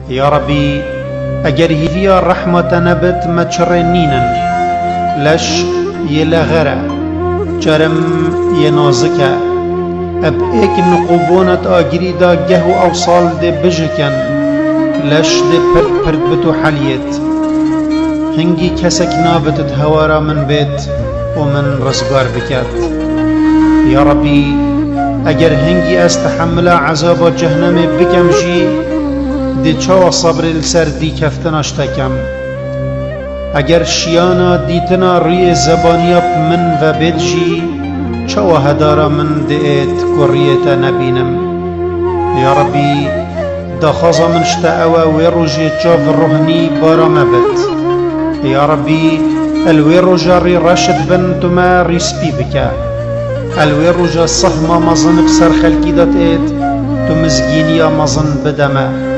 يا ربي اگر هيفيا رحمة نبت ما تشرنينن لش يلغرة جرم ينازكة اب ايك نقوبونت آگري دا جهو اوصال دي بجكن لش دي پرد بتو حليت هنگي كسك نابتت هوارا من بيت ومن رزقار بكات يا ربي اگر هنگي استحمل عذاب جهنم بكم جي دي چاو صبر السر دي كفتنا اشتكم اگر شيانا ديتنا ري زبانياب من و بيت جي چاو هدارا من دئت كوريتا نبينم يا ربي دا خازا من اشتاوا ويروجي جاف الرهني بارا مبت يا ربي الويروجا ري راشد بن تما ريسبي بكا الويروجا صهما مظن بسر خلقي دات ايت تمزجينيا مظن بدما